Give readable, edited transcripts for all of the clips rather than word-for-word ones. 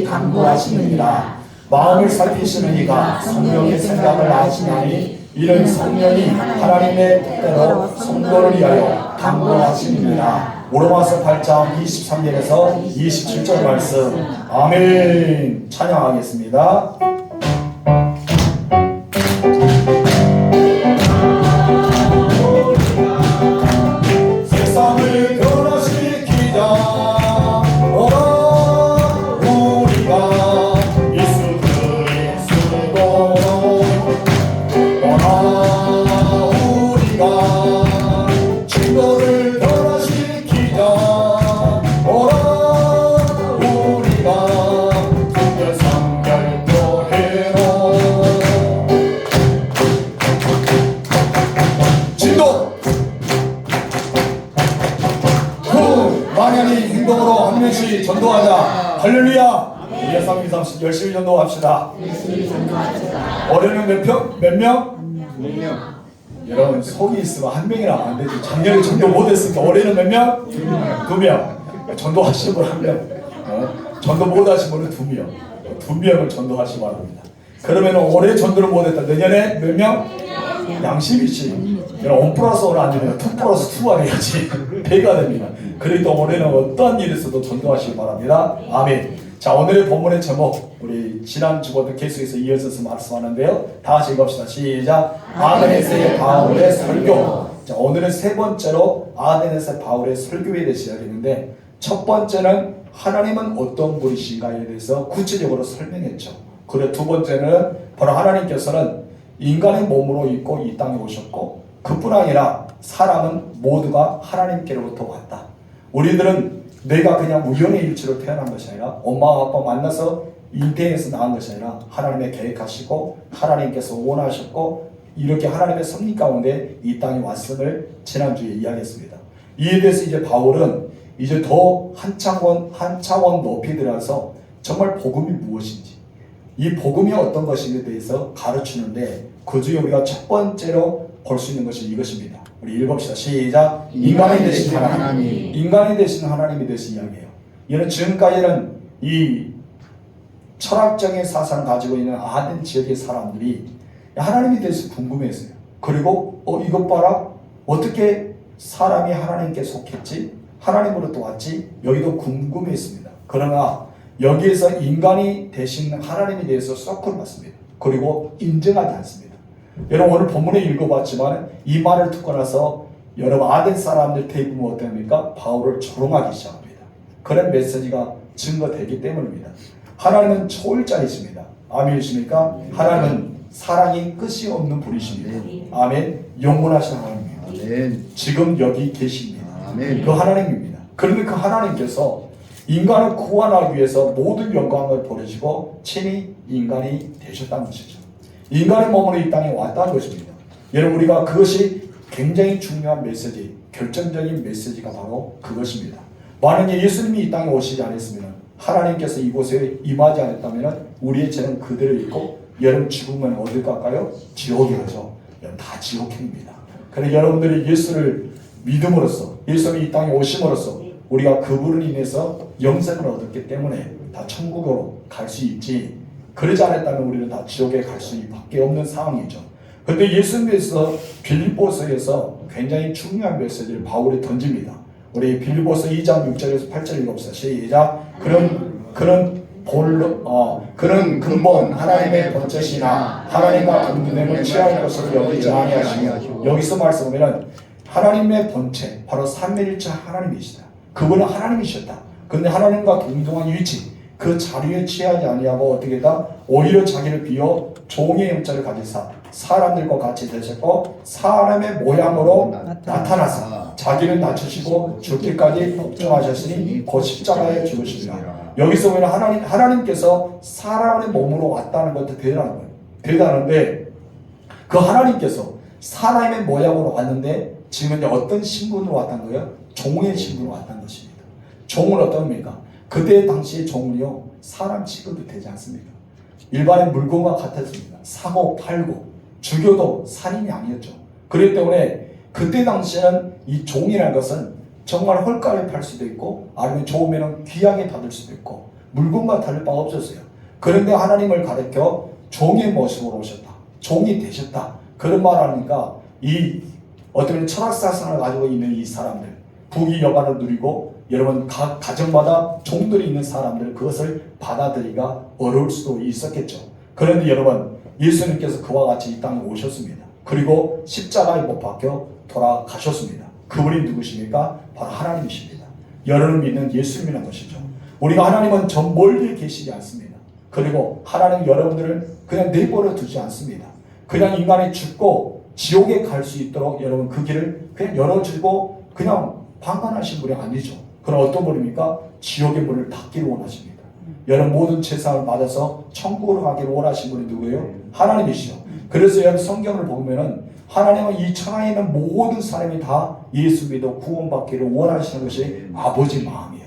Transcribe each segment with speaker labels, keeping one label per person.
Speaker 1: 반드시 강구하시느니라. 마음을 살피시는 이가 성령의 생각을 아시나니 이는 성령이 하나님의 뜻대로 성도를 위하여 강구하시느니라. 로마서 8장 23절에서 27절 말씀. 아멘. 찬양하겠습니다. 세상을 변화시키자 전도하자. 할렐루야. 우리 3, 2, 30 열심히 전도합시다. 올해는 몇 명? 여러분 속이 있으면 한 명이나 안 되지. 작년에 전도 못했으니까 올해는 몇 명? 2명. 전도하신 분 1명. 전도 못하신 분은 2명. 2명을 전도하시기 바랍니다. 그러면 올해 전도를 못했다. 내년에 몇 명? 양심이지. 여러분 1 플러스 1 아니면 2 플러스 2가 돼야지. 배가 됩니다. 그래도 올해는 어떤 일이 있어도 전도하시기 바랍니다. 아멘. 자, 오늘의 본문의 제목 우리 지난주부터 계속해서 이어져서 말씀하는데요. 다 같이 읽읍시다. 시작. 아데네스의 바울의 설교. 자, 오늘은 세 번째로 아데네스 바울의 설교에 대해서 이야기했는데, 첫 번째는 하나님은 어떤 분이신가에 대해서 구체적으로 설명했죠. 그리고 두 번째는 바로 하나님께서는 인간의 몸으로 입고 이 땅에 오셨고, 그뿐 아니라 사람은 모두가 하나님께로부터 왔다. 우리들은 내가 그냥 우연의 일치로 태어난 것이 아니라 엄마 아빠 만나서 인생에서 낳은 것이 아니라 하나님의 계획하시고 하나님께서 원하셨고 이렇게 하나님의 섭리 가운데 이 땅에 왔음을 지난주에 이야기했습니다. 이에 대해서 이제 바울은 이제 더 한 차원 높이 들어서 정말 복음이 무엇인지, 이 복음이 어떤 것인지에 대해서 가르치는데, 그 중에 우리가 첫 번째로 볼 수 있는 것이 이것입니다. 우리 읽읍시다. 시작. 인간이 되신 하나님. 인간이 되신 하나님이 되신 이야기예요. 이는 지금까지는 이 철학적인 사상을 가지고 있는 아덴 지역의 사람들이 하나님이 대해서 궁금했어요. 그리고 이것 봐라, 어떻게 사람이 하나님께 속했지? 하나님으로부터 왔지? 여기도 궁금했습니다. 그러나 여기에서 인간이 되신 하나님에 대해서 썩을 받습니다. 그리고 인정하지 않습니다. 여러분 오늘 본문에 읽어봤지만 이 말을 듣고 나서 여러분 아덴 사람들 대부분 어떻습니까? 바울을 조롱하기 시작합니다. 그런 메시지가 증거되기 때문입니다. 하나님은 초월자이십니다. 아멘이십니까? 하나님은 사랑이 끝이 없는 분이십니다. 아멘. 영원하신 하나님입니다. 아멘. 지금 여기 계십니다. 아멘. 그 하나님입니다. 그런데 그 하나님께서 인간을 구원하기 위해서 모든 영광을 버리시고 친히 인간이 되셨다는 것이죠. 인간의 몸으로 이 땅에 왔다는 것입니다. 여러분 우리가 그것이 굉장히 중요한 메시지, 결정적인 메시지가 바로 그것입니다. 만약에 예수님이 이 땅에 오시지 않았으면, 하나님께서 이곳에 임하지 않았다면 우리의 죄는 그대로 있고 여러분 죽으면 어딜 갈까요? 지옥에 가죠. 여러분 다 지옥행입니다. 그런데 여러분들이 예수를 믿음으로써, 예수님이 이 땅에 오심으로써 우리가 그분을 인해서 영생을 얻었기 때문에 다 천국으로 갈 수 있지, 그러지 않았다면 우리는 다 지옥에 갈 수밖에 없는 상황이죠. 그런데 예수님께서 빌립보서에서 굉장히 중요한 메시지를 바울이 던집니다. 우리 빌립보서 2장 6절에서 8절 읽읍시다. 시작. 그런 근본 하나님의 본체시나 하나님과 동등됨을 취할 것으로 여기지 아니하시며, 여기서 말씀하면 하나님의 본체, 바로 삼위일체 하나님이시다. 그분은 하나님이셨다. 그런데 하나님과 동등한 위치, 그 자리에 취하지 아니하고 어떻게 했다? 오히려 자기를 비워 종의 형체를 가지사 사람들과 같이 되셨고 사람의 모양으로 나타나사 자기를 낮추시고 죽기까지 복종하셨으니 곧 십자가에 죽으시리라. 여기서 보면 하나님께서 사람의 몸으로 왔다는 것도 대단한 거예요. 대단한데 그 하나님께서 사람의 모양으로 왔는데 지금 어떤 신분으로 왔다는 거예요? 종의 신분으로 왔다는 것입니다. 종은 어떤 겁니까? 그때 당시의 종은요, 사람 취급이 되지 않습니다. 일반의 물건과 같았습니다. 사고 팔고 죽여도 살인이 아니었죠. 그렇기 때문에 그때 당시에는 이 종이라는 것은 정말 헐값에 팔 수도 있고 아니면 좋으면 귀하게 받을 수도 있고 물건과 다를 바가 없었어요. 그런데 하나님을 가르쳐 종의 모습으로 오셨다. 종이 되셨다. 그런 말을 하니까 이 어떤 철학사상을 가지고 있는 이 사람들, 부귀 여가를 누리고 여러분 각 가정마다 종들이 있는 사람들 그것을 받아들이기가 어려울 수도 있었겠죠. 그런데 여러분 예수님께서 그와 같이 이 땅에 오셨습니다. 그리고 십자가에 못 박혀 돌아가셨습니다. 그분이 누구십니까? 바로 하나님이십니다. 여러분을 믿는 예수님이라는 것이죠. 우리가 하나님은 저 멀리 계시지 않습니다. 그리고 하나님 여러분들을 그냥 내버려 두지 않습니다. 그냥 인간이 죽고 지옥에 갈 수 있도록 여러분 그 길을 그냥 열어주고 그냥 방관하신 분이 아니죠. 그럼 어떤 분입니까? 지옥의 문을 닫기를 원하십니다. 여러분 모든 죄사함을 받아서 천국으로 가기를 원하신 분이 누구예요? 하나님이시죠. 그래서 여러분 성경을 보면은 하나님은 이 천하에 있는 모든 사람이 다 예수 믿어 구원받기를 원하시는 것이 아버지 마음이에요.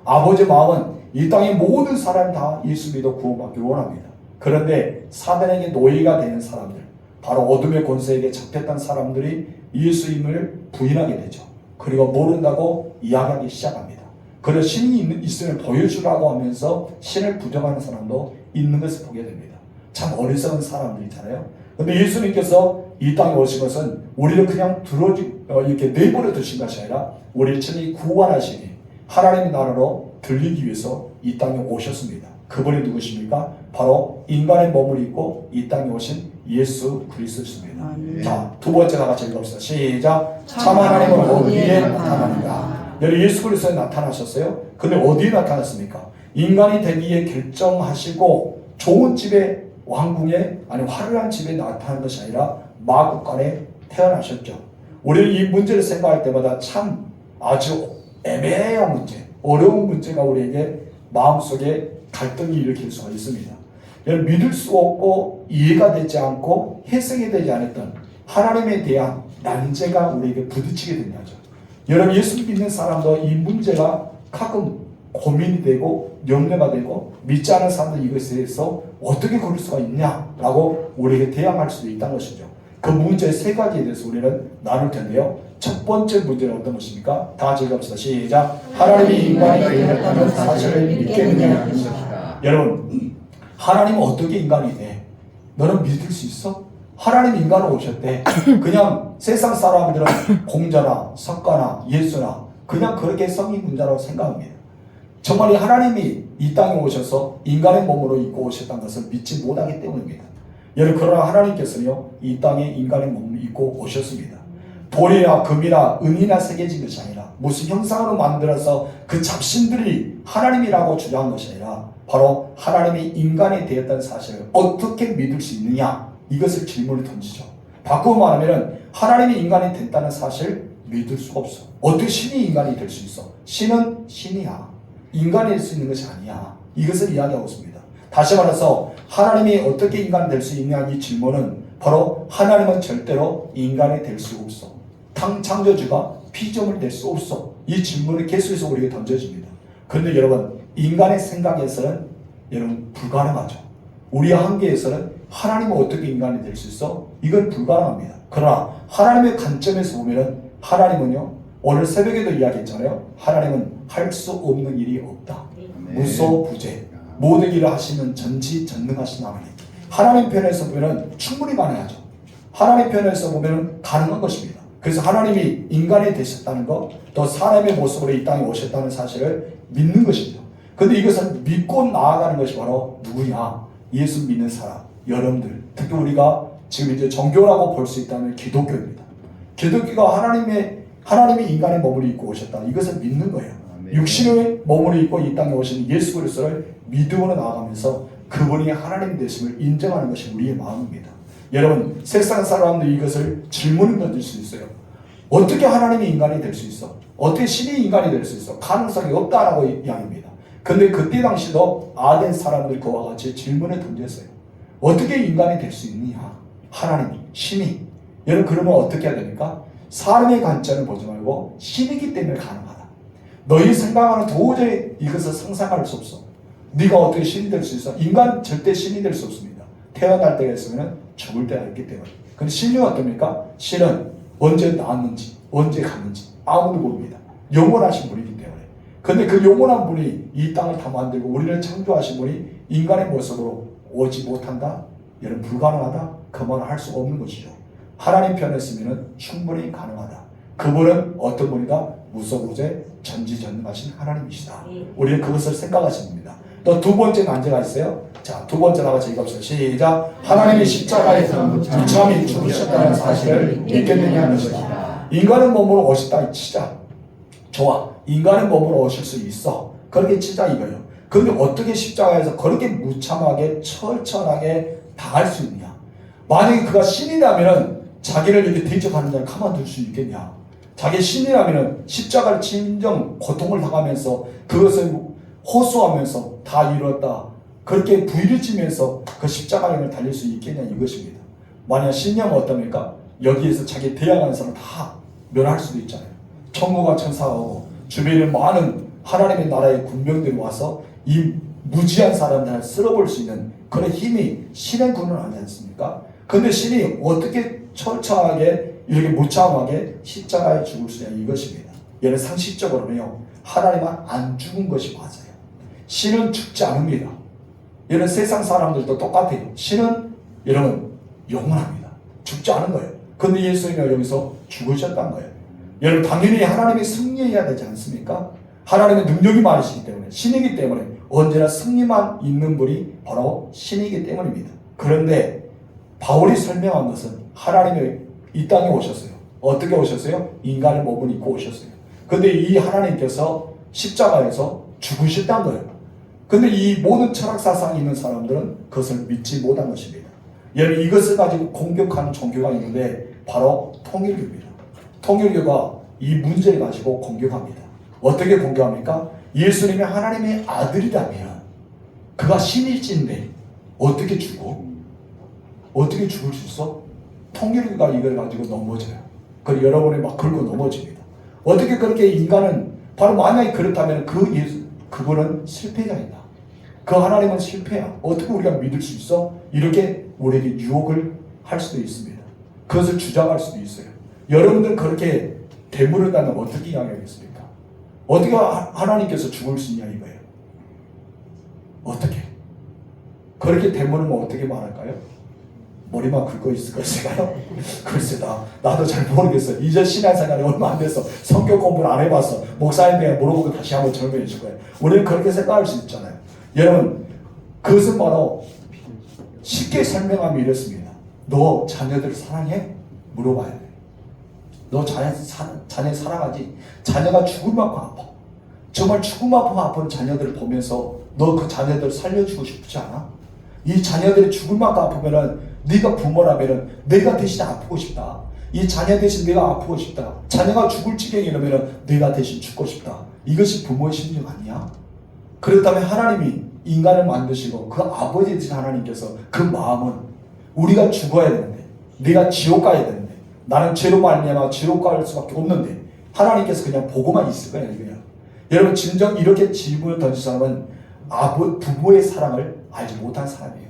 Speaker 1: 아버지 마음은 이 땅의 모든 사람이 다 예수 믿어 구원받기를 원합니다. 그런데 사단에게 노예가 되는 사람들, 바로 어둠의 권세에게 잡혔던 사람들이 예수님을 부인하게 되죠. 그리고 모른다고 이야기하기 시작합니다. 그래서 신이 있음을 보여주라고 하면서 신을 부정하는 사람도 있는 것을 보게 됩니다. 참 어리석은 사람들이잖아요. 그런데 예수님께서 이 땅에 오신 것은 우리를 그냥 이렇게 내버려 두신 것이 아니라 우리를 친히 구원하시니 하나님의 나라로 들리기 위해서 이 땅에 오셨습니다. 그분이 누구십니까? 바로 인간의 몸을 입고 이 땅에 오신 예수 그리스도십니다. 자, 두 번째 다 같이 읽읍시다. 시작. 참 하나님은 어디에 나타나는가? 여기 예수 그리스도에 나타나셨어요. 근데 어디에 나타났습니까? 인간이 되기에 결정하시고 좋은 집에 왕궁에 아니 화려한 집에 나타난 것이 아니라 마국간에 태어나셨죠. 우리는 이 문제를 생각할 때마다 참 아주 애매한 문제, 어려운 문제가 우리에게 마음속에 갈등이 일으킬 수가 있습니다. 믿을 수 없고 이해가 되지 않고 해석이 되지 않았던 하나님에 대한 난제가 우리에게 부딪히게 된다죠. 여러분 예수 믿는 사람도 이 문제가 가끔 고민이 되고 염려가 되고 믿지 않은 사람들 이것에 대해서 어떻게 그럴 수가 있냐라고 우리에게 대항할 수도 있다는 것이죠. 그 문제 세 가지에 대해서 우리는 나눌 텐데요. 첫 번째 문제는 어떤 것입니까? 다 같이 읽읍시다. 시작. 하나님이 인간이 되었다는 사실을 믿겠느냐는 것입니다. 여러분 하나님은 어떻게 인간이 돼? 너는 믿을 수 있어? 하나님 인간으로 오셨대. 그냥 세상 사람들은 공자나 석가나 예수나 그냥 그렇게 성인군자라고 생각합니다. 정말 하나님이 이 땅에 오셔서 인간의 몸으로 입고 오셨다는 것을 믿지 못하기 때문입니다. 여러분 그러나 하나님께서는요 이 땅에 인간의 몸을 입고 오셨습니다. 돌이나 금이나 은이나 새겨진 것이 아니라 무슨 형상으로 만들어서 그 잡신들이 하나님이라고 주장한 것이 아니라 바로 하나님이 인간이 되었다는 사실을 어떻게 믿을 수 있느냐 이것을 질문을 던지죠. 바꾸어 말하면 하나님이 인간이 됐다는 사실 믿을 수가 없어. 어떻게 신이 인간이 될 수 있어? 신은 신이야. 인간이 될 수 있는 것이 아니야. 이것을 이야기하고 있습니다. 다시 말해서 하나님이 어떻게 인간이 될 수 있냐 이 질문은 바로 하나님은 절대로 인간이 될 수 없어. 창조주가 피조물이 될 수 없어. 이 질문을 계속해서 우리에게 던져집니다. 그런데 여러분 인간의 생각에서는 여러분 불가능하죠. 우리의 한계에서는 하나님은 어떻게 인간이 될 수 있어? 이건 불가능합니다. 그러나 하나님의 관점에서 보면은 하나님은요 오늘 새벽에도 이야기했잖아요. 하나님은 할 수 없는 일이 없다. 무소부재 모든 일을 하시는 전지전능하신 하나님. 하나님 편에서 보면은 충분히 가능하죠. 하나님 편에서 보면은 가능한 것입니다. 그래서 하나님이 인간이 되셨다는 것, 또 사람의 모습으로 이 땅에 오셨다는 사실을 믿는 것이죠. 근데 이것을 믿고 나아가는 것이 바로 누구냐? 예수 믿는 사람, 여러분들, 특히 우리가 지금 이제 종교라고 볼 수 있다면 기독교입니다. 기독교가 하나님이 인간의 몸을 입고 오셨다. 이것을 믿는 거예요. 육신의 몸을 입고 이 땅에 오신 예수 그리스도를 믿음으로 나아가면서 그분이 하나님 되심을 인정하는 것이 우리의 마음입니다. 여러분 세상 사람들이 이것을 질문을 던질 수 있어요. 어떻게 하나님이 인간이 될 수 있어? 어떻게 신이 인간이 될 수 있어? 가능성이 없다라고 이야기합니다. 근데 그때 당시도 아덴 사람들 그와 같이 질문을 던졌어요. 어떻게 인간이 될 수 있느냐? 하나님이, 신이. 여러분 그러면 어떻게 해야 됩니까? 사람의 관점을 보지 말고 신이기 때문에 가능하다. 너희 생각하는 도저히 이것을 상상할 수 없어. 네가 어떻게 신이 될 수 있어? 인간 절대 신이 될 수 없습니다. 태어날 때가 있으면 죽을 때가 있기 때문에. 근데 신은 어떻습니까? 신은 언제 낳았는지 언제 갔는지 아무도 모릅니다. 영원하신 분이기 때문에. 근데 그 영원한 분이 이 땅을 다 만들고 우리를 창조하신 분이 인간의 모습으로 오지 못한다? 여러분 불가능하다? 그 말을 할 수가 없는 것이죠. 하나님 편에 있으면 충분히 가능하다. 그분은 어떤 분이다? 무소부재 전지전능하신 하나님이시다. 우리는 그것을 생각하시는 겁니다. 또 두 번째는 언제가 있어요? 자, 두 번째 나가서 읽어봅시다. 시작. 하나님이 십자가에서 무참히 죽으셨다는 사실을 믿게 되게 하는 것이다. 인간은 몸으로 오셨다 치자. 좋아. 인간은 몸으로 오실 수 있어. 그렇게 치자 이거예요. 그런데 어떻게 십자가에서 그렇게 무참하게 철저하게 당할 수 있냐? 만약에 그가 신이라면 자기를 이렇게 대적하는 자를 가만둘 수 있겠냐? 자기 신이라면 십자가를 진정 고통을 당하면서 그것을 호소하면서 다 이뤘다. 그렇게 부르짖으면서 그 십자가를 달릴 수 있겠냐 이것입니다. 만약 신이면 어떻습니까? 여기에서 자기 대항하는 사람 다 멸할 수도 있잖아요. 천국과 천사가 오고 주변에 많은 하나님의 나라의 군병들이 와서 이 무지한 사람들을 쓸어볼 수 있는 그런 힘이 신의 군은 아니지 않습니까? 근데 신이 어떻게 철저하게 이렇게 무참하게 십자가에 죽을 수 있냐 이것입니다. 얘는 상식적으로는요 하나님은 안 죽은 것이 맞아요. 신은 죽지 않습니다. 얘는 세상 사람들도 똑같아요. 신은 여러분 영원합니다. 죽지 않은 거예요. 근데 예수님은 여기서 죽으셨다는 거예요. 여러분 당연히 하나님이 승리해야 되지 않습니까? 하나님의 능력이 많으시기 때문에 신이기 때문에 언제나 승리만 있는 분이 바로 신이기 때문입니다. 그런데 바울이 설명한 것은 하나님이 이 땅에 오셨어요. 어떻게 오셨어요? 인간의 몸을 입고 오셨어요. 근데 이 하나님께서 십자가에서 죽으셨다는 거예요. 근데 이 모든 철학 사상이 있는 사람들은 그것을 믿지 못한 것입니다. 여러분 이것을 가지고 공격하는 종교가 있는데 바로 통일교입니다. 통일교가 이 문제를 가지고 공격합니다. 어떻게 공격합니까? 예수님이 하나님의 아들이라면 그가 신일진데 어떻게 죽어? 어떻게 죽을 수 있어? 통일교가 이걸 가지고 넘어져요. 그리고 여러분이 막 긁고 넘어집니다. 어떻게 그렇게 인간은 바로 만약에 그렇다면 그분은 실패자이다. 그 하나님은 실패야. 어떻게 우리가 믿을 수 있어? 이렇게 우리에게 유혹을 할 수도 있습니다. 그것을 주장할 수도 있어요. 여러분들 그렇게 되물은다면 어떻게 이야기하겠습니까? 어떻게 하나님께서 죽을 수 있냐 이거예요. 어떻게? 그렇게 되물으면 어떻게 말할까요? 머리만 긁고 있을 것일까요? 글쎄 나도 잘 모르겠어요. 이제 신앙생활이 얼마 안 돼서 성경 공부를 안 해봐서 목사님에게 물어보고 다시 한번 설명해 줄 거예요. 우리는 그렇게 생각할 수 있잖아요. 여러분 그것은 바로 쉽게 설명하면 이렇습니다. 너 자녀들 사랑해? 물어봐야 돼. 너 자녀 사랑하지? 자녀가 죽을 만큼 아파. 정말 죽을 만큼 아픈 자녀들을 보면서 너 그 자녀들 살려주고 싶지 않아? 이 자녀들이 죽을 만큼 아프면은 네가 부모라면은 내가 대신 아프고 싶다. 이 자녀 대신 내가 아프고 싶다. 자녀가 죽을 지경이라면은 내가 대신 죽고 싶다. 이것이 부모의 심정 아니야? 그렇다면 하나님이 인간을 만드시고 그 아버지 되신 하나님께서 그 마음은 우리가 죽어야 되는데 내가 지옥 가야 되는데 나는 죄로 말미암아 지옥 갈 수밖에 없는데 하나님께서 그냥 보고만 있을 거냐 이거야. 여러분 진정 이렇게 질문을 던진 사람은 부모의 사랑을 알지 못한 사람이에요.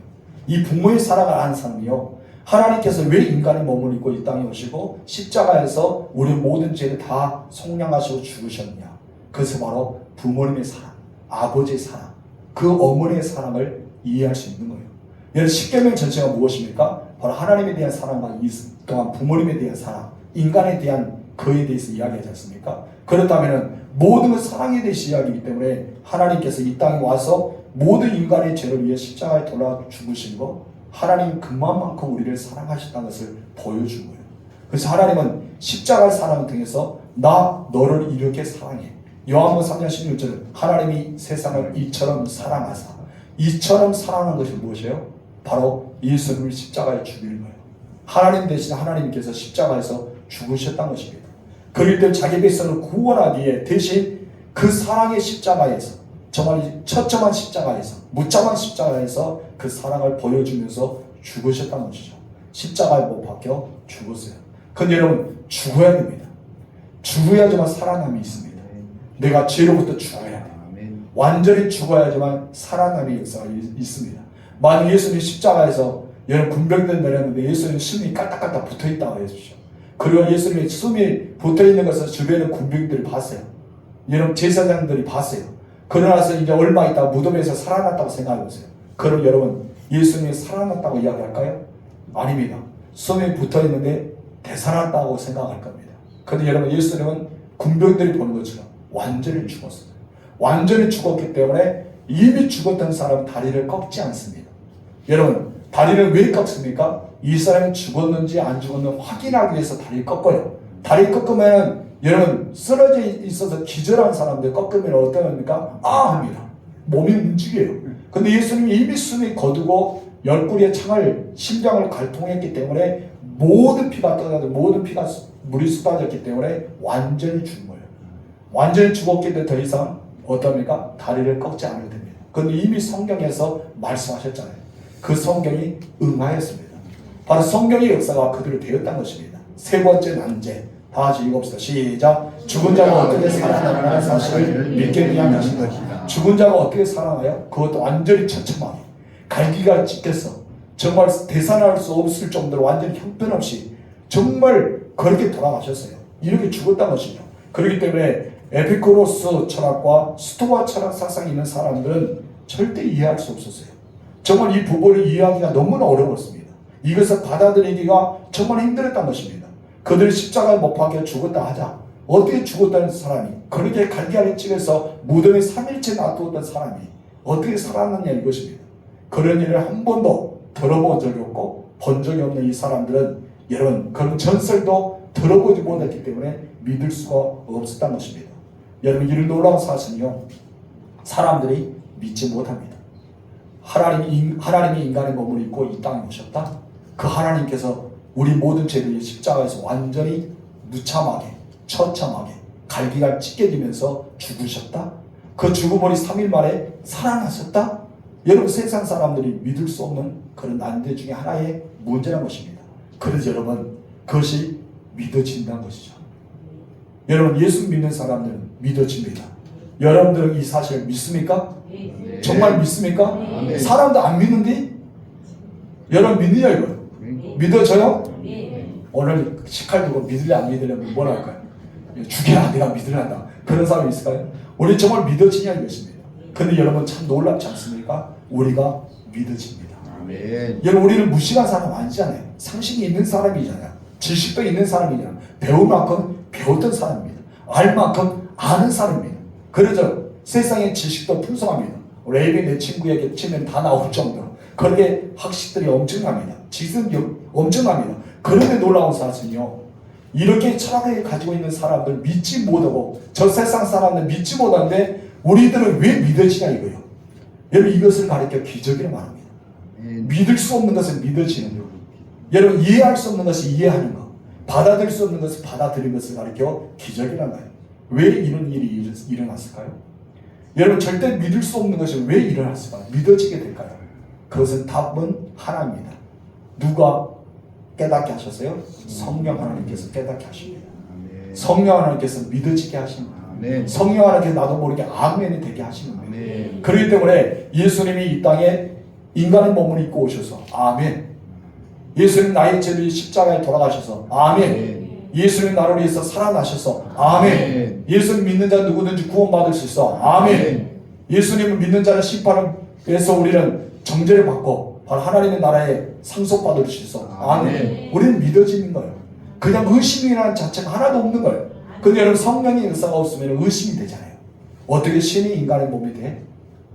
Speaker 1: 이 부모의 사랑을 아는 사람이요. 하나님께서 왜 인간의 몸을 입고 이 땅에 오시고 십자가에서 우리 모든 죄를 다 속량하시고 죽으셨냐. 그것은 바로 부모님의 사랑, 아버지의 사랑, 그 어머니의 사랑을 이해할 수 있는 거예요. 여러분 십계명 전체가 무엇입니까? 바로 하나님에 대한 사랑과 또한 부모님에 대한 사랑, 인간에 대한 그에 대해서 이야기하지 않습니까? 그렇다면 모든 건 사랑에 대해서 이야기이기 때문에 하나님께서 이 땅에 와서 모든 인간의 죄를 위해 십자가에 돌아 죽으신 거 하나님 그만큼 우리를 사랑하셨다는 것을 보여준 거예요. 그래서 하나님은 십자가의 사랑을 통해서 나 너를 이렇게 사랑해. 요한복음 3장 16절 하나님이 세상을 이처럼 사랑하사 이처럼 사랑한 것이 무엇이에요? 바로 예수님을 십자가에 죽이는 거예요. 하나님 대신 하나님께서 십자가에서 죽으셨다는 것입니다. 그럴 때 자기 백성을 구원하기 위해 대신 그 사랑의 십자가에서 정말 처참한 십자가에서 무참한 십자가에서 그 사랑을 보여주면서 죽으셨다는 것이죠. 십자가에 못 박혀 죽었어요. 근데 여러분 죽어야 됩니다. 죽어야지만 살아남이 있습니다. 내가 죄로부터 죽어야 돼. 완전히 죽어야지만 살아남의 역사가 있습니다. 만약 예수님이 십자가에서 여러분 군병들 내렸는데 예수님 숨이 까딱까딱 붙어있다고 해주십시오. 그리고 예수님의 숨이 붙어있는 것을 주변의 군병들이 봤어요. 여러분 제사장들이 봤어요. 그러나서 이제 얼마 있다가 무덤에서 살아났다고 생각해보세요. 그럼 여러분 예수님이 살아났다고 이야기할까요? 아닙니다. 수염이 붙어있는데 되살았다고 생각할 겁니다. 그런데 여러분 예수님은 군병들이 보는 것처럼 완전히 죽었어요. 완전히 죽었기 때문에 이미 죽었던 사람은 다리를 꺾지 않습니다. 여러분 다리를 왜 꺾습니까? 이 사람이 죽었는지 안 죽었는지 확인하기 위해서 다리를 꺾어요. 다리 꺾으면 여러분 쓰러져 있어서 기절한 사람들 꺾으면 어떡합니까? 아 합니다. 몸이 움직여요. 근데 예수님이 이미 숨이 거두고 열구리의 창을 심장을 갈통했기 때문에 모든 피가 떠나서 모든 피가 물이 쏟아졌기 때문에 완전히 죽은 거예요. 완전히 죽었기 때문에 더 이상 어떻습니까? 다리를 꺾지 않아도 됩니다. 그런데 이미 성경에서 말씀하셨잖아요. 그 성경이 응하였습니다. 바로 성경의 역사가 그대로 되었다는 것입니다. 세 번째 난제 다 같이 읽읍시다. 시작. 죽은 자가 어떻게 살아나는 사실을 믿게 위함이신 것이다. 죽은 자가 어떻게 살아나요? 그것도 완전히 처참하게 갈기가 찢겨서 정말 되살아날 수 없을 정도로 완전히 형편없이 정말 그렇게 돌아가셨어요. 이렇게 죽었다는 것이죠. 그렇기 때문에 에피쿠로스 철학과 스토아 철학 사상이 있는 사람들은 절대 이해할 수 없었어요. 정말 이 부분을 이해하기가 너무나 어려웠습니다. 이것을 받아들이기가 정말 힘들었던 것입니다. 그들이 십자가에 못 박혀 죽었다 하자 어떻게 죽었다는 사람이 그렇게 갈기갈기 찌면서 무덤에 3일째 놔두었던 사람이 어떻게 살아났냐 이것입니다. 그런 일을 한 번도 들어본 적이 없고 본 적이 없는 이 사람들은 여러분 그런 전설도 들어보지 못했기 때문에 믿을 수가 없었다는 것입니다. 여러분 이런 놀라운 사실은요 사람들이 믿지 못합니다. 하나님이 인간의 몸을 입고 이 땅에 오셨다. 그 하나님께서 우리 모든 죄를 십자가에서 완전히 무참하게 처참하게 갈기가 찢겨지면서 죽으셨다. 그 죽음으로 3일 만에 살아나셨다. 여러분 세상 사람들이 믿을 수 없는 그런 난제 중에 하나의 문제란 것입니다. 그래서 여러분 그것이 믿어진다는 것이죠. 여러분 예수 믿는 사람들은 믿어집니다. 여러분들은 이 사실을 믿습니까?
Speaker 2: 네.
Speaker 1: 정말 믿습니까?
Speaker 2: 네.
Speaker 1: 사람도 안 믿는데 여러분 믿느냐 이거요? 믿어져요? 오늘 식칼 두고 믿을래 안 믿으려면 뭘 할까요? 죽여야 내가 믿으란다. 그런 사람이 있을까요? 우리 정말 믿어지냐 이것입니다. 근데 여러분 참 놀랍지 않습니까? 우리가 믿어집니다.
Speaker 2: 아멘.
Speaker 1: 여러분 우리는 무식한 사람 아니잖아요. 상식이 있는 사람이잖아요. 지식도 있는 사람이잖아요. 배울 만큼 배웠던 사람입니다. 알 만큼 아는 사람입니다. 그래서 세상의 지식도 풍성합니다. 우리 에이비 내 친구에게 치면 다 나올 정도로 그렇게 학식들이 엄청납니다. 지식이 엄청납니다. 그런데 놀라운 사실은요. 이렇게 철학을 가지고 있는 사람들 믿지 못하고 저 세상 사람들 믿지 못하는데 우리들은 왜 믿어지냐 이거예요. 여러분 이것을 가리켜 기적이라고 말합니다. 믿을 수 없는 것은 믿어지는 거. 여러분 이해할 수 없는 것을 이해하는 거. 받아들일 수 없는 것을 받아들이는 것을 가리켜 기적이라는 거예요. 왜 이런 일이 일어났을까요? 여러분 절대 믿을 수 없는 것이 왜 일어났을까요? 믿어지게 될까요? 그것은 답은 하나입니다. 누가 깨닫게 하셨어요? 성령 하나님께서 깨닫게 하십니다. 성령 하나님께서 믿어지게 하십니다. 성령 하나님께서 나도 모르게 아멘이 되게 하시는 거예요. 그렇기 때문에 예수님이 이 땅에 인간의 몸을 입고 오셔서 아멘. 예수님 나의 죄를 십자가에 돌아가셔서 아멘. 예수님 나를 위해서 살아나셔서 아멘. 예수님 믿는 자 누구든지 구원받을 수 있어 아멘. 예수님을 믿는 자는 심판에서 우리는 정죄를 받고 바로 하나님의 나라에 상속받을 수 있어 아멘. 우리는 믿어지는 거예요. 그냥 의심이라는 자체가 하나도 없는 거예요. 근데 여러분 성령의 역사가 없으면 의심이 되잖아요. 어떻게 신이 인간의 몸이 돼?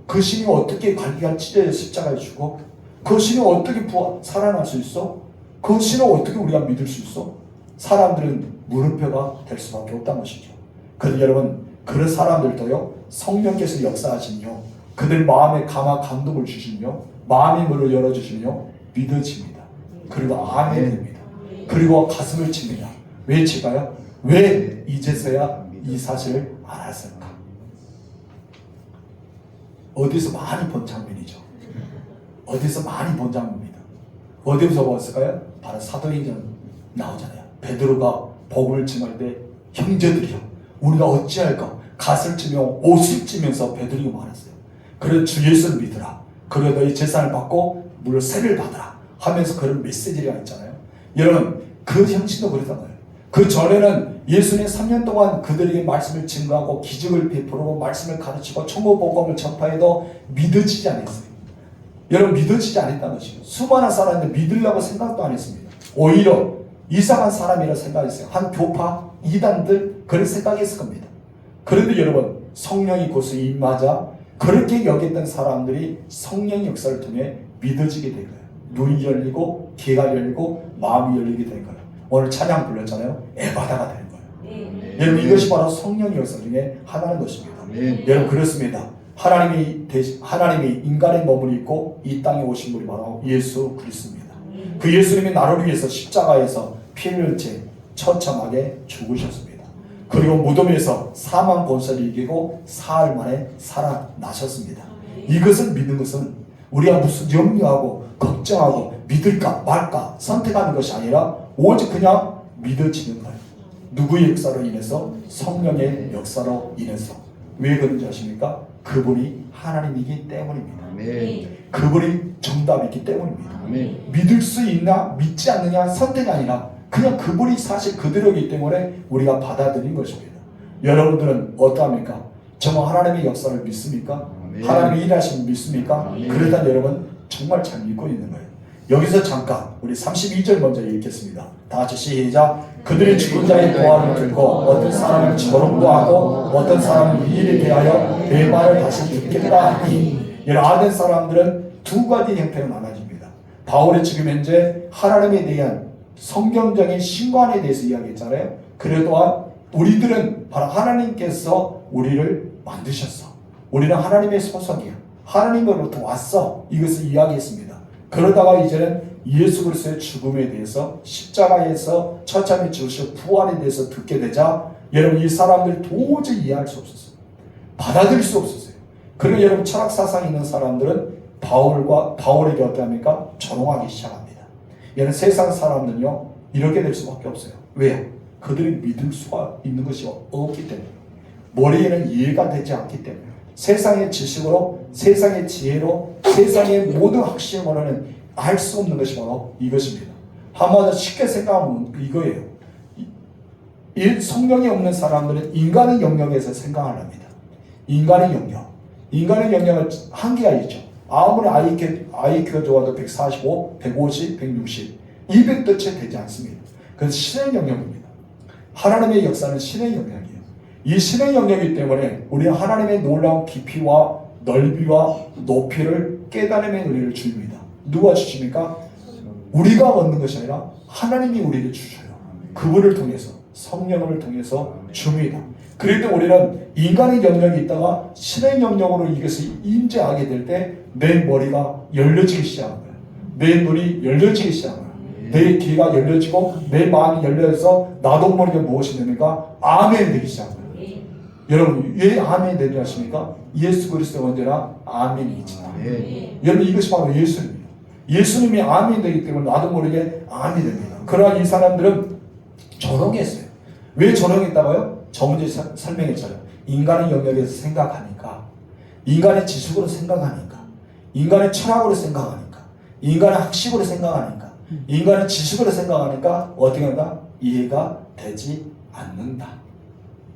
Speaker 1: 그 신이 어떻게 갈기가 찢어져 십자가에 죽어? 그 신이 어떻게 살아날 수 있어? 그 신을 어떻게 우리가 믿을 수 있어? 사람들은 물음표가 될 수밖에 없다는 것이죠. 그런데 여러분 그런 사람들도요 성령께서 역사하시며 그들 마음에 감동을 주시며 마음의 문을 열어주시며 믿어집니다. 그리고 아멘 됩니다. 그리고 가슴을 칩니다. 왜 치가요? 왜 이제서야 이 사실을 알았을까? 어디서 많이 본 장면이죠. 어디서 많이 본 장면입니다. 어디서 봤을까요? 바로 사도행전 나오잖아요. 베드로가 복음을 증할 때 형제들이여 우리가 어찌할까? 갓을 찌며 옷을 찌면서 베드로가 말했어요. 그래 주 예수를 믿으라. 그래 너희 재산을 받고 물론 세를 받으라 하면서 그런 메시지가 있잖아요. 여러분 그 형신도 그랬단 말이에요. 그 전에는 예수님 3년 동안 그들에게 말씀을 증거하고 기적을 베풀고 말씀을 가르치고 천국 복음을 전파해도 믿어지지 않았어요. 여러분 믿어지지 않았다는 것이에요. 수많은 사람들 믿으려고 생각도 안 했습니다. 오히려 이상한 사람이라 생각했어요. 한 교파, 이단들 그런 생각했을 겁니다. 그런데 여러분 성령이 곧수 임하자 그렇게 여겼던 사람들이 성령 역사를 통해 믿어지게 된 거예요. 눈이 열리고 귀가 열리고 마음이 열리게 된 거예요. 오늘 찬양 불렀잖아요. 에바다가 되는 거예요. 여러분 이것이 바로 성령 역사 중에 하나인 것입니다. 여러분 그렇습니다. 하나님이 인간의 몸을 입고 이 땅에 오신 분이 바로 예수 그리스도입니다. 그 예수님이 나를 위해서 십자가에서 피를 흘려 처참하게 죽으셨습니다. 그리고 무덤에서 사망 권세를 이기고 사흘 만에 살아나셨습니다. 이것을 믿는 것은 우리가 무슨 염려하고 걱정하고 믿을까 말까 선택하는 것이 아니라 오직 그냥 믿어지는 거예요. 누구의 역사로 인해서? 성령의 역사로 인해서. 왜 그런지 아십니까? 그분이 하나님이기 때문입니다.
Speaker 2: 아멘.
Speaker 1: 그분이 정답이기 때문입니다.
Speaker 2: 아멘.
Speaker 1: 믿을 수 있나 믿지 않느냐 선택이 아니라 그냥 그분이 사실 그대로이기 때문에 우리가 받아들인 것입니다. 여러분들은 어떠합니까? 정말 하나님의 역사를 믿습니까?
Speaker 2: 아멘.
Speaker 1: 하나님의 일하심을 믿습니까?
Speaker 2: 아멘.
Speaker 1: 그러다 여러분 정말 잘 믿고 있는 거예요. 여기서 잠깐 우리 32절 먼저 읽겠습니다. 다 같이 시작. 그들이 죽은 자의 고함을 듣고 어떤 사람은 조롱도 하고 어떤 사람은 이 일에 대하여 내 말을 다시 듣겠다 하니, 이런 아는 사람들은 두 가지 형태로 나눠집니다. 바울이 지금 현재 하나님에 대한 성경적인 신관에 대해서 이야기했잖아요. 그래 또한 우리들은 바로 하나님께서 우리를 만드셨어. 우리는 하나님의 소속이야. 하나님으로부터 왔어. 이것을 이야기했습니다. 그러다가 이제는 예수 그리스도의 죽음에 대해서 십자가에서 처참히 죽으시고 부활에 대해서 듣게 되자 여러분 이 사람들 도저히 이해할 수 없었어요. 받아들일 수 없었어요. 그러니까 여러분 철학 사상이 있는 사람들은 바울에게 어떻게 합니까? 조롱하기 시작합니다. 여러분 세상 사람들은요 이렇게 될 수밖에 없어요. 왜요? 그들이 믿을 수가 있는 것이 없기 때문에, 머리에는 이해가 되지 않기 때문에, 세상의 지식으로, 세상의 지혜로, 세상의 모든 학식으로는 알 수 없는 것이 바로 이것입니다. 한마디로 쉽게 생각하면 이거예요. 이 성령이 없는 사람들은 인간의 영역에서 생각을 합니다. 인간의 영역은 한계가 있죠. 아무리 IQ가 좋아도 145, 150, 160, 200도 채 되지 않습니다. 그래서 신의 영역입니다. 하나님의 역사는 신의 영역이에요. 이 신의 영역이기 때문에 우리는 하나님의 놀라운 깊이와 넓이와 높이를 깨달음의 은혜를 주입니다. 누가 주십니까? 우리가 얻는 것이 아니라 하나님이 우리에게 주셔요. 그분을 통해서, 성령을 통해서 줍니다. 그럴 때 우리는 인간의 영역이 있다가 신의 영역으로 이것을 임재하게 될 때 내 머리가 열려지기 시작한 거예요. 내 눈이 열려지기 시작한 거예요. 내 귀가 열려지고 내 마음이 열려서 나도 모르게 무엇이 되는가 아멘 되기 시작한 거예요. 여러분 왜 아멘 되지 않습니까? 예수 그리스도 언제나 아멘이지. 여러분 이것이 바로 예수님이에요. 예수님이 아멘 되기 때문에 나도 모르게 아멘 됩니다. 그러나 이 사람들은 조롱했어요. 왜 조롱했다고요? 정문제 설명했잖아요. 인간의 영역에서 생각하니까, 인간의 지식으로 생각하니까, 인간의 철학으로 생각하니까, 인간의 학식으로 생각하니까, 인간의 지식으로 생각하니까 어떻게 한다? 이해가 되지 않는다.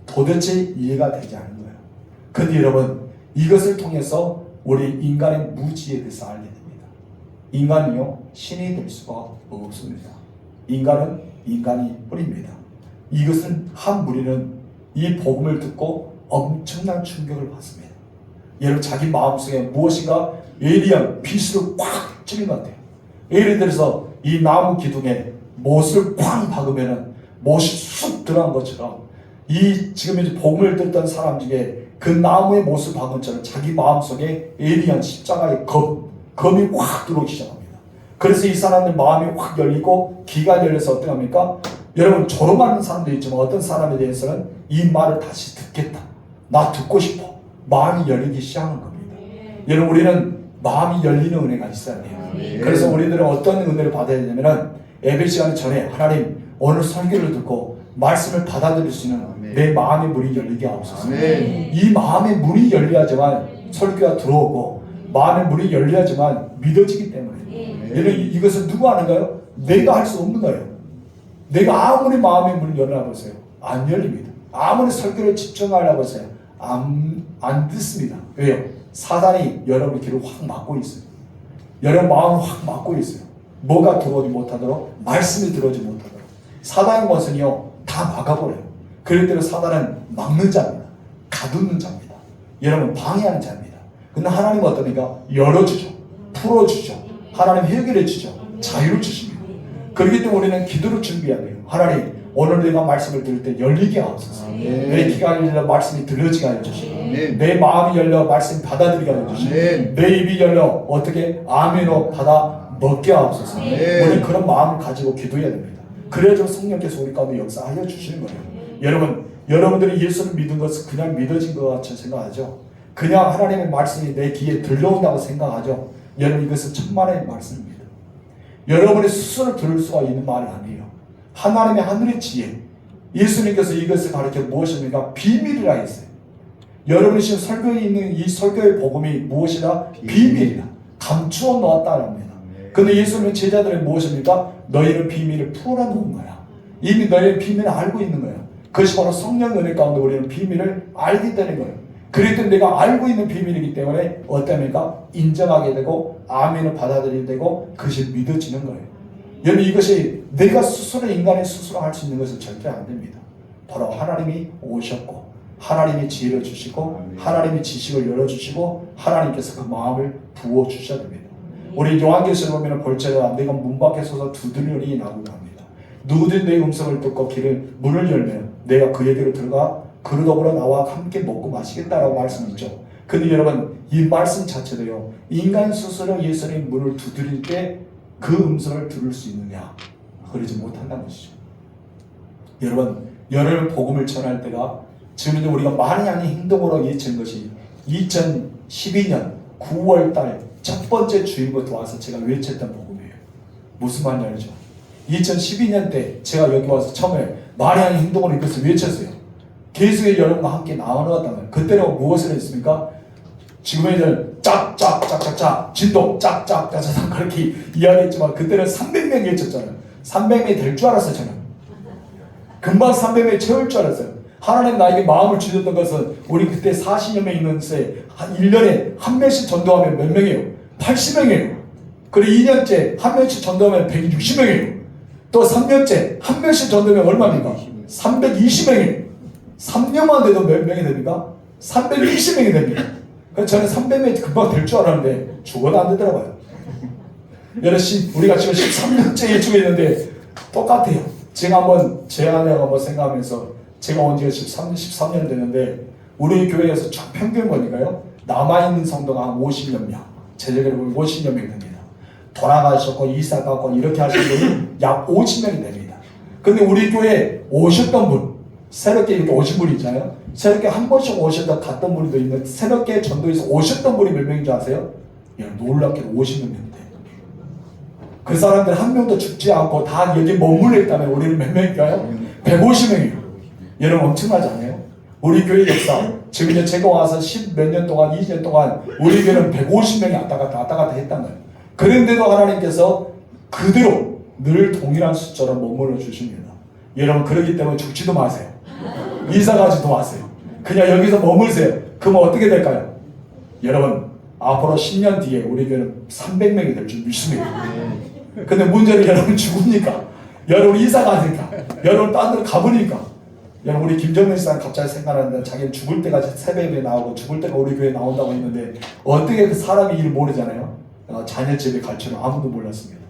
Speaker 1: 도대체 이해가 되지 않는 거예요. 근데 여러분 이것을 통해서 우리 인간의 무지에 대해서 알게 됩니다. 인간이요 신이 될 수가 없습니다. 인간은 인간이 뿐입니다. 이것은 한 무리는 이 복음을 듣고 엄청난 충격을 받습니다. 여러분 자기 마음속에 무엇인가 예리한 빛으로 꽉 찔린 것 같아요. 예를 들어서 이 나무 기둥에 못을 쾅 박으면 못이 쑥 들어간 것처럼 이 지금 이제 복음을 듣던 사람 중에 그 나무의 못을 박은 것처럼 자기 마음속에 예리한 십자가의 검이 확 들어오기 시작합니다. 그래서 이 사람들 마음이 확 열리고 귀가 열려서 어떻게 합니까? 여러분 조롱하는 사람도 있지만 어떤 사람에 대해서는 이 말을 다시 듣겠다. 나 듣고 싶어. 마음이 열리기 시작하는 겁니다. 여러분 우리는 마음이 열리는 은혜가 있어야 돼요. 그래서 우리들은 어떤 은혜를 받아야 되냐면 예배 시간 전에 하나님 오늘 설교를 듣고 말씀을 받아들일 수 있는 내 마음의 문이 열리게 하옵소서. 이 마음의 문이 열려야지만 설교가 들어오고 마음의 문이 열려야지만 믿어지기 때문에. 여러분 이것은 누가 하는가요? 내가 할 수 없는 거예요. 내가 아무리 마음의 문을 열어놔 보세요. 안 열립니다. 아무리 설교를 집중하려고 하세요. 안 듣습니다. 왜요? 사단이 여러분의 귀를 확 막고 있어요. 여러분 마음을 확 막고 있어요. 뭐가 들어오지 못하도록, 말씀이 들어오지 못하도록. 사단의 것은요, 다 막아버려요. 그럴 때로 사단은 막는 자입니다. 가두는 자입니다. 여러분 방해하는 자입니다. 근데 하나님은 어떠니까? 열어주죠. 풀어주죠. 하나님 해결해 주죠. 자유를 주십니다. 그렇기 때문에 우리는 기도를 준비해야 돼요. 하나님, 오늘 내가 말씀을 들을 때 열리게 하옵소서. 내 귀가 열려 말씀이 들려지게 하여 주시고, 내 마음이 열려 말씀 받아들이게 하여 주시고, 내 입이 열려 어떻게 아멘으로 받아 먹게 하옵소서. 우리는 그런 마음을 가지고 기도해야 됩니다. 그래야죠 성령께서 우리 가운데 역사하여 주시는 거예요. 여러분들이 예수를 믿은 것은 그냥 믿어진 것 같이 생각하죠. 그냥 하나님의 말씀이 내 귀에 들려온다고 생각하죠. 여러분 이것은 천만의 말씀입니다. 여러분의 스스로 들을 수가 있는 말이 아니에요. 하나님의 하늘의 지혜, 예수님께서 이것을 가르쳐 무엇입니까? 비밀이라 했어요. 여러분이 지금 설교에 있는 이 설교의 복음이 무엇이다? 비밀이다. 감추어 놓았다는 겁니다. 근데 예수님의 제자들은 무엇입니까? 너희는 비밀을 풀어놓은 거야. 이미 너희의 비밀을 알고 있는 거야. 그것이 바로 성령 은혜 가운데 우리는 비밀을 알게 되는 거예요. 그랬더니 내가 알고 있는 비밀이기 때문에 어떻습니까? 인정하게 되고 아멘을 받아들이게 되고 그것이 믿어지는 거예요. 여러분 이것이 내가 스스로 인간이 스스로 할 수 있는 것은 절대 안 됩니다. 바로 하나님이 오셨고 하나님이 지혜를 주시고 하나님이 지식을 열어주시고 하나님께서 그 마음을 부어주셔야 됩니다. 우리 요한계시를 보면 볼지라 내가 문 밖에 서서 두드리니 나오고 합니다. 누구든 내 음성을 듣고 문을 열면 내가 그에게로 들어가 그로 더불어 나와 함께 먹고 마시겠다라고 말씀이죠. 근데 여러분 이 말씀 자체도요, 인간 스스로 예수님 문을 두드릴 때 그 음성을 들을 수 있느냐? 그러지 못한다는 것이죠. 여러분 복음을 전할 때가 지금 이제 우리가 많이 아닌 행동으로 예치는 것이 2012년 9월달 첫 번째 주일부터 와서 제가 외쳤던 복음이에요. 무슨 말인지 알죠? 2012년 때 제가 여기 와서 처음에 말이 아닌 행동으로 이것을 외쳤어요. 계속의 여러분과 함께 나눠갔다면 그때는 무엇을 했습니까? 지금은 짝짝짝짝짝 진동 짝짝짝짝 그렇게 이야기했지만 그때는 300명이 외쳤잖아요. 300명이 될 줄 알았어요. 저는 금방 300명이 채울 줄 알았어요. 하나님 나에게 마음을 주셨던 것은 우리 그때 40여 명 있는 새 한 1년에 한 명씩 전도하면 몇 명이에요? 80명이에요. 그리고 2년째 한 명씩 전도하면 160명이에요. 또 3년째 한 명씩 전도하면 얼마입니까? 320명이에요. 3년만 돼도 몇 명이 됩니까? 320명이 됩니다. 그래서 저는 300명이 금방 될 줄 알았는데 죽어도 안 되더라고요. 우리가 지금 13년째 일주일 했는데 똑같아요. 제가 한번 제 안에 한번 생각하면서 제가 온 지가 13년 됐는데 우리 교회에서 총 평균 보니까요 남아있는 성도가 한 50여 명, 제자들이 보면 50여 명이 됩니다. 돌아가셨고 이사 가고 이렇게 하신 분이 약 50명이 됩니다. 근데 우리 교회에 오셨던 분, 새롭게 이렇게 오신 분이 있잖아요. 새롭게 한 번씩 오셨다 갔던 분도 있는데 새롭게 전도에서 오셨던 분이 몇 명인 줄 아세요? 놀랍게도 50명 됩니다. 그 사람들 한 명도 죽지 않고 다 여기 머물러 있다면 우리는 몇 명일까요? 150명이에요. 여러분 엄청나지 않아요? 우리 교회 역사 지금 이제 제가 와서 10몇 년 동안 20년 동안 우리 교회는 150명이 왔다 갔다 했단 말이에요. 그런데도 하나님께서 그대로 늘 동일한 숫자로 머물러 주십니다. 여러분 그러기 때문에 죽지도 마세요. 이사 가지도 마세요. 그냥 여기서 머물세요. 그러면 어떻게 될까요? 여러분 앞으로 10년 뒤에 우리 교회는 300명이 될 줄 믿습니다. 근데 문제는 여러분 죽으니까, 여러분 이사 가니까, 여러분 딴 데로 가보니까, 여러분 우리 김정민 씨는 갑자기 생각하는데 자기는 죽을 때가 새벽에 나오고 죽을 때가 우리 교회에 나온다고 했는데 어떻게 그 사람이 일을 모르잖아요. 자녀 집에 갈 줄은 아무도 몰랐습니다.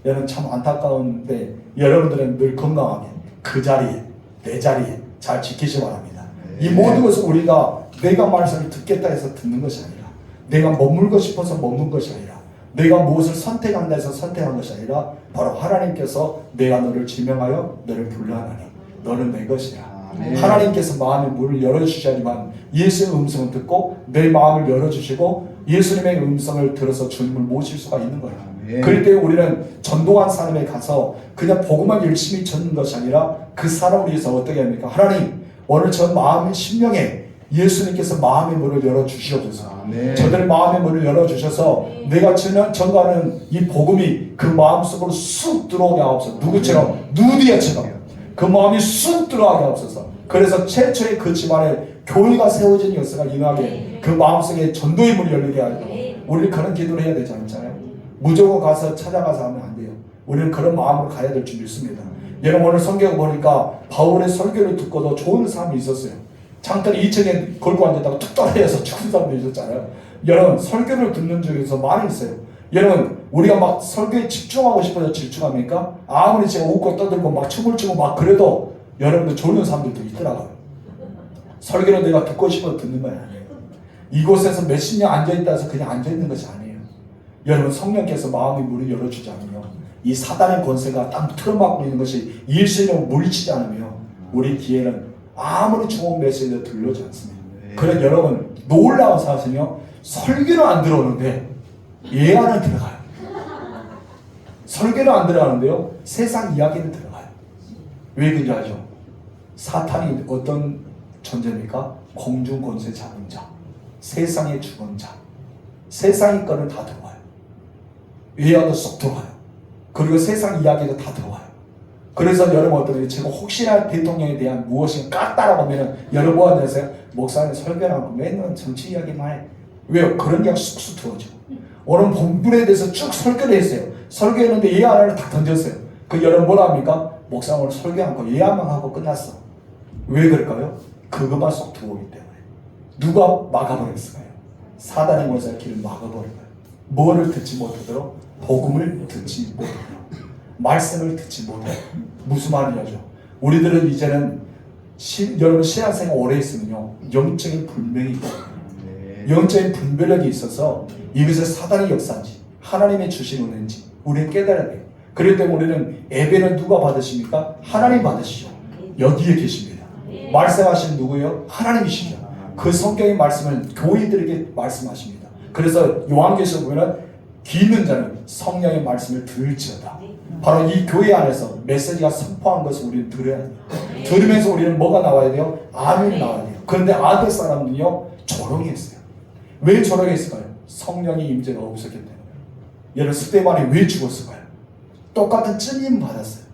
Speaker 1: 여러분 참 안타까운데 여러분들은 늘 건강하게 그 자리에 내 자리에 잘 지키시 바랍니다. 이 모든 것은 우리가 내가 말씀을 듣겠다 해서 듣는 것이 아니라 내가 머물고 싶어서 머문 것이 아니라 내가 무엇을 선택한다 해서 선택한 것이 아니라 바로 하나님께서 내가 너를 지명하여 너를 불러하나니 너는 내 것이라. 하나님께서 마음의 문을 열어주시지만 예수의 음성을 듣고 내 마음을 열어주시고 예수님의 음성을 들어서 주님을 모실 수가 있는 거예요. 그럴 때 우리는 전도한 사람에 가서 그냥 복음만 열심히 전는 것이 아니라 그 사람을 위해서 어떻게 합니까? 하나님 오늘 저 마음의 심령에 예수님께서 마음의 문을 열어주시옵소서.
Speaker 2: 아멘.
Speaker 1: 저들 마음의 문을 열어주셔서 내가 전가하는 이 복음이 그 마음속으로 쑥 들어오게 하옵소서. 누구처럼? 누디아처럼 그 마음이 쑥 들어가게 하옵소서. 그래서 최초의 그 집안에 교회가 세워진 역사가 일어나게 그 마음속에 전도의 문이 열리게 하도록 우리는 그런 기도를 해야 되지 않잖아요. 무조건 가서 찾아가서 하면 안 돼요. 우리는 그런 마음으로 가야 될 줄 믿습니다. 여러분 오늘 성경을 보니까 바울의 설교를 듣고도 좋은 사람이 있었어요. 장터를 2층에 걸고 앉았다가 툭 떨어져서 죽은 사람도 있었잖아요. 여러분 설교를 듣는 중에서 많이 있어요. 여러분 우리가 막 설교에 집중하고 싶어서 집중합니까? 아무리 제가 웃고 떠들고 막 춤을 추고 막 그래도 여러분들 졸는 사람들도 있더라고요. 설교를 내가 듣고 싶어서 듣는 건 아니에요. 이곳에서 몇십 년 앉아있다 해서 그냥 앉아있는 것이 아니에요. 여러분 성령께서 마음의 문을 열어주지 않으면 이 사단의 권세가 딱 틀어막고 있는 것이 일시적으로 물리치지 않으면 우리 귀에는 아무리 좋은 메시지도 들려오지 않습니다. 그래서 여러분 놀라운 사실은요, 설교는 안 들어오는데 예언은 들어가요. 설교는 안 들어가는데요, 세상 이야기는 들어가요. 왜 그런지 알죠? 사탄이 어떤 존재입니까? 공중 권세 잡은 자, 세상의 주권자, 세상의 거는 다 들어와요. 예언도 쏙 들어와요. 그리고 세상 이야기도 다 들어와요. 그래서 여러분 어떠세요? 제가 혹시나 대통령에 대한 무엇인가 따라보면은 여러분 뭐 하세요? 목사님 설교를 하고 맨날 정치 이야기만 해. 왜요? 그런 게 쑥쑥 들어오죠. 오늘 본문에 대해서 쭉 설교를 했어요. 설교했는데 예언 하나를 다 던졌어요. 그 여러분 뭐라 합니까? 목사 오늘 설교한 거 예언만 하고 끝났어. 왜 그럴까요? 그것만 쏙 들어오기 때문에. 누가 막아버렸을까요? 사단의 권세가 길을 막아버린 거예요. 뭐를 듣지 못하도록? 복음을 듣지 못하도록, 말씀을 듣지 못하도록. 무슨 말이냐죠? 우리들은 이제는 여러분 신앙생활 오래 했으면요, 영적인 분명이 있거든요. 영적인 분별력이 있어서 이것을 사단의 역사인지 하나님의 주신 은혜인지 우리는 깨달아야 돼요. 그렇기 때문에 우리는 예배는 누가 받으십니까? 하나님 받으시죠. 여기에 계십니다. 말씀하시는 누구예요? 하나님이시죠. 그 성경의 말씀을 교인들에게 말씀하십니다. 그래서 요한계시록 보면 귀 있는 자는 성령의 말씀을 들을지어다. 바로 이 교회 안에서 메시지가 선포한 것을 우리는 들어야 돼요. 들으면서 우리는 뭐가 나와야 돼요? 아멘이 나와야 돼요. 그런데 아들 사람들은요, 조용히 했어요. 왜 조용히 했을까요? 성령의 임재가 없었기 때문에. 여러분 스데반이 왜 죽었을까요? 똑같은 찔림 받았어요.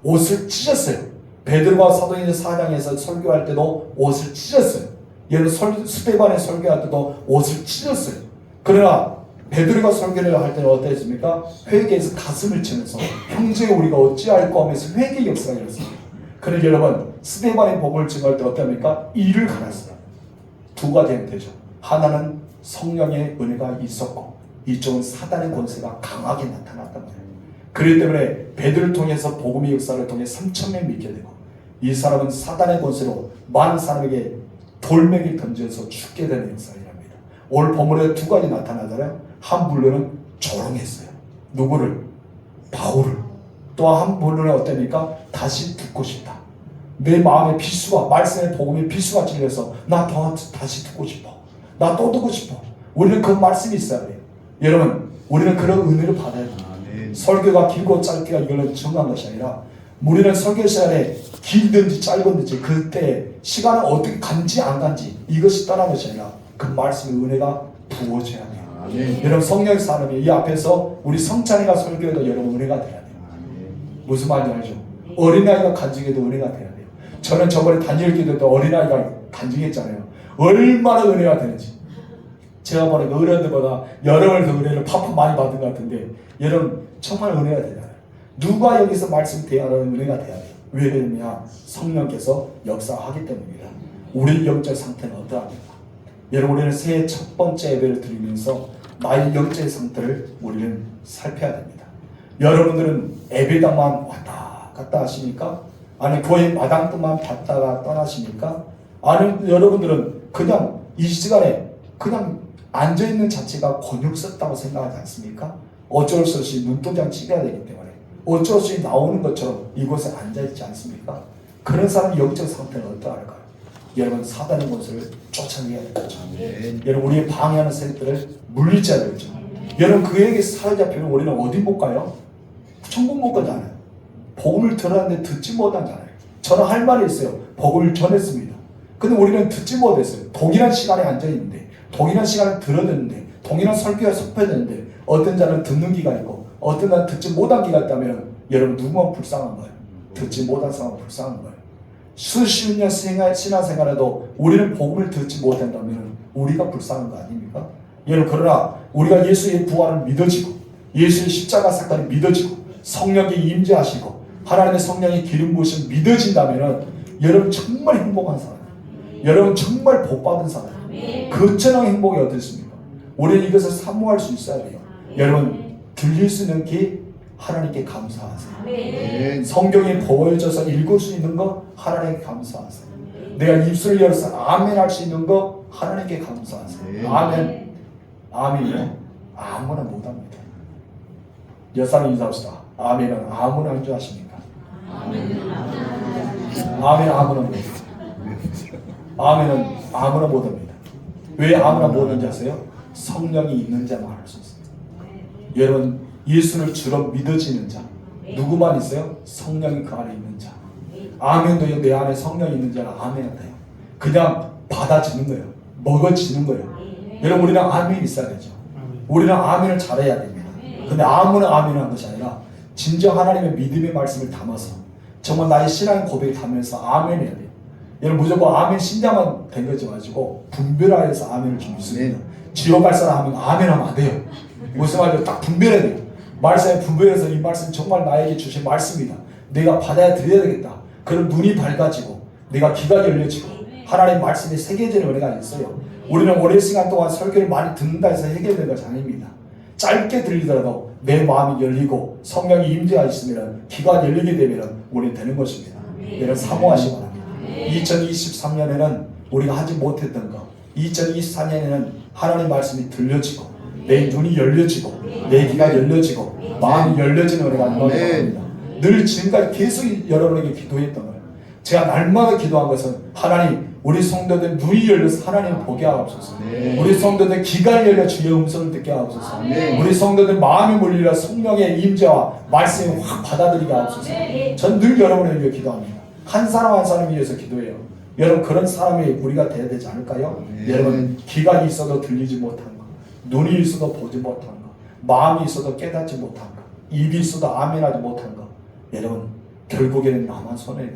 Speaker 1: 옷을 찢었어요. 베드로가 사도행전 4장에서 설교할 때도 옷을 찢었어요. 여러분 스데반의 설교할 때도 옷을 찢었어요. 그러나 베드로가 설교를 할 때는 어땠습니까? 회개에서 가슴을 치면서 형제 우리가 어찌할꼬 하면서 회개 역사가 일어났습니다. 그런데 여러분 스데반의 복음을 증거할 때 어떻습니까? 이를 갈았어요. 두 가지는 되죠. 하나는 성령의 은혜가 있었고 이쪽은 사단의 권세가 강하게 나타났단 말이에요. 그렇기 때문에 베드로를 통해서 복음의 역사를 통해 3,000명 믿게 되고 이 사람은 사단의 권세로 많은 사람에게 돌멩이를 던져서 죽게 되는 역사입니다. 오늘 본문에 두 가지 나타나잖아요. 한 분류는 조롱했어요. 누구를? 바울을. 또 한 분류는 어땠습니까? 다시 듣고 싶다. 내 마음의 비수가, 말씀의 복음의 비수가 찔려서 나 다시 듣고 싶어. 나 또 듣고 싶어. 우리는 그 말씀이 있어야 돼요. 여러분, 우리는 그런 은혜를 받아야 돼요. 설교가 길고 짧기가 이거는 중요한 것이 아니라 우리는 설교 시간에 길든지 짧은지 그때 시간을 어떻게 간지 안 간지 이것이 떠난 것이 아니라 그 말씀의 은혜가 부어져야 돼요. 여러분 성령의 사람이 이 앞에서 우리 성찬이가 설교해도 여러분 은혜가 돼야 돼요. 무슨 말인지 알죠? 어린아이가 간증해도 은혜가 돼야 돼요. 저는 저번에 다니엘 기도도 어린아이가 간증했잖아요. 얼마나 은혜가 되는지. 제가 보니까 어른들보다 여러분을 더 은혜를 팍팍 많이 받은 것 같은데 여러분 정말 은혜가 되잖아요. 누가 여기서 말씀 대하는 은혜가 돼야 돼요. 왜 그러냐? 성령께서 역사하기 때문입니다. 우리 영적 상태는 어떠합니까? 여러분 우리는 새해 첫 번째 예배를 드리면서 나의 영적 상태를 우리는 살펴야 됩니다. 여러분들은 예배당만 왔다 갔다 하십니까? 아니 교회 마당만 봤다가 떠나십니까? 아니 여러분들은 그냥 이 시간에 그냥 앉아있는 자체가 곤욕스럽다고 생각하지 않습니까? 어쩔 수 없이 눈도장 찍어야 되기 때문에 어쩔 수 없이 나오는 것처럼 이곳에 앉아있지 않습니까? 그런 사람의 영적 상태는 어떠할까요? 여러분 사단의 권세를 쫓아내야 되겠죠. 여러분 우리의 방해하는 세력들을 물리쳐야 되겠죠. 여러분 그에게 사로잡히면 우리는 어디 못 가요? 천국 못 가잖아요. 복음을 들었는데 듣지 못하잖아요. 저는 할 말이 있어요. 복음을 전했습니다. 근데 우리는 듣지 못했어요. 동일한 시간에 앉아있는데, 동일한 시간을 들어듣는데, 동일한 설교가 섭외되는데, 어떤 자는 듣는 기가 있고 어떤 자는 듣지 못한 기가 있다면 여러분 누구만 불쌍한 거예요? 듣지 못한 사람은 불쌍한 거예요. 수십 년 신앙생활에도 우리는 복음을 듣지 못한다면 우리가 불쌍한 거 아닙니까? 여러분, 그러나 우리가 예수의 부활을 믿어지고 예수의 십자가 사건이 믿어지고 성령이 임재하시고 하나님의 성령의 기름 부으심 믿어진다면 여러분 정말 행복한 사람, 여러분 정말 복받은 사람, 그처럼 행복이 어떻습니까? 우리는 이것을 사모할 수 있어야 돼요. 여러분, 들릴 수 있는 귀 하나님께 감사하세요. 성경이 보여져서 읽을 수 있는 거 하나님께 감사하세요. 내가 입술을 열어서 아멘 할 수 있는 거 하나님께 감사하세요. 아멘. 아멘이요? 아무나 못합니다. 여사님 인사합시다. 아멘은 아무나 한 줄 아십니까? 아멘 아무나 못합니다. 아멘은 아무나 못합니다. 왜 아무나 못하는지 아세요? 성령이 있는 자만 할 수 있습니다. 여러분, 예수를 주로 믿어지는 자 누구만 있어요? 성령이 그 안에 있는 자. 아멘도요, 내 안에 성령이 있는 자는 아멘한다요. 그냥 받아지는 거예요. 먹어지는 거예요. 여러분, 우리는 아멘이 있어야 되죠. 우리는 아멘을 잘해야 됩니다. 근데 아무나 아멘하는 것이 아니라 진정 하나님의 믿음의 말씀을 담아서 정말 나의 신앙의 고백을 담으면서 아멘 해야 돼요. 여러분, 무조건 아멘 신자만 된 거지 가지고 분별하여서 아멘을 좀 믿습니다. 지옥 갈 사람 하면 아멘 하면 안 돼요. 무슨 말이죠? 딱 분별해야 돼요. 말씀에 분별해서 이 말씀 정말 나에게 주신 말씀이다. 내가 받아야 드려야 되겠다. 그런 눈이 밝아지고 내가 귀가 열려지고 하나님 말씀이 새겨지는 은혜가 있어요. 우리는 오랜 시간 동안 설교를 많이 듣는다 해서 해결된 것이 아닙니다. 짧게 들리더라도 내 마음이 열리고 성령이 임재하시면 귀가 열리게 되면 우리는 되는 것입니다. 여러분, 사모하시기 바랍니다. 2023년에는 우리가 하지 못했던 것, 2024년에는 하나님 말씀이 들려지고 내 눈이 열려지고 내 귀가 열려지고 마음이 열려지는 은혜가 있는 겁니다. 늘 지금까지 계속 여러분에게 기도했던 거예요. 제가 날마다 기도한 것은 하나님, 우리 성도들 눈이 열려서 하나님을 보게 하옵소서. 우리 성도들 귀가 열려 주의 음성을 듣게 하옵소서. 우리 성도들 마음이 몰리려 성령의 임재와 말씀을 확 받아들이게 하옵소서. 전 늘 여러분을 위해 기도합니다. 한 사람 한 사람 위해서 기도해요. 여러분, 그런 사람이 우리가 돼야 되지 않을까요? 여러분, 귀가 있어도 들리지 못한 거, 눈이 있어도 보지 못한 거, 마음이 있어도 깨닫지 못한 거, 입이 있어도 아멘하지 못한 거, 여러분, 결국에는 나만 손해예요.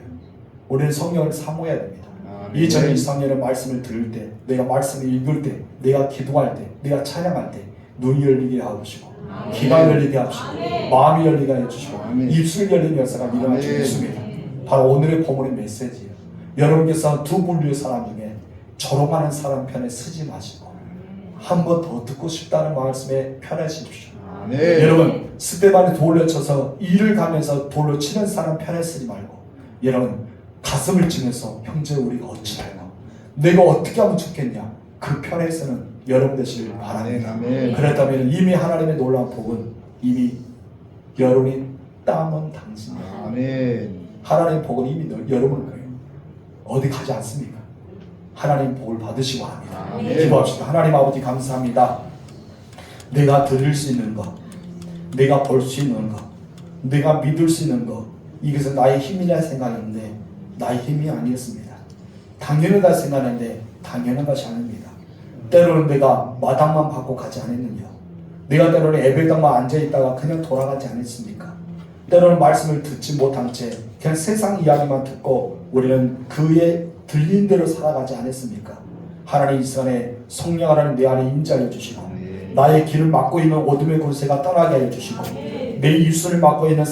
Speaker 1: 우리는 성령을 사모해야 됩니다. 2023년에 말씀을 들을 때, 내가 말씀을 읽을 때, 내가 기도할 때, 내가 찬양할 때 눈이 열리게 하시고 귀가 열리게 하시고 마음이 열리게 해주시고 입술 열리는 역사가 일어날 줄 믿습니다. 바로 오늘의 본문의 메시지예요. 여러분께서 두 분류의 사람 중에 조롱하는 사람 편에 서지 마시고 한 번 더 듣고 싶다는 말씀에 편하십시오. 여러분, 스데반이 돌로 쳐서 이를 가면서 돌로 치는 사람 편에 서지 말고 여러분, 가슴을 치면서 형제 우리가 어찌할까? 내가 어떻게 하면 좋겠냐? 그 편에서는 여러분 되시길 바랍니다. 그렇다면 이미 하나님의 놀라운 복은 이미 여러분이 땀은 당신입니다. 하나님의 복은 이미 여러분일 거예요. 어디 가지 않습니까? 하나님 복을 받으시고 합니다. 기도합시다. 하나님 아버지 감사합니다. 내가 들을 수 있는 것, 내가 볼 수 있는 것, 내가 믿을 수 있는 것, 이것은 나의 힘이라 생각했는데 나의 힘이 아니었습니다. 당연하다 생각했는데 당연한 것이 아닙니다. 때로는 내가 마당만 받고 가지 않았느냐? 내가 때로는 예배당만 앉아있다가 그냥 돌아가지 않았습니까? 때로는 말씀을 듣지 못한 채 그냥 세상 이야기만 듣고 우리는 그의 들린 대로 살아가지 않았습니까? 하나님 이 시간에 성령 하나님 내 안에 임재하여 주시고 나의 길을 막고 있는 어둠의 권세가 떠나게 하여 주시고 내 입술을 막고 있는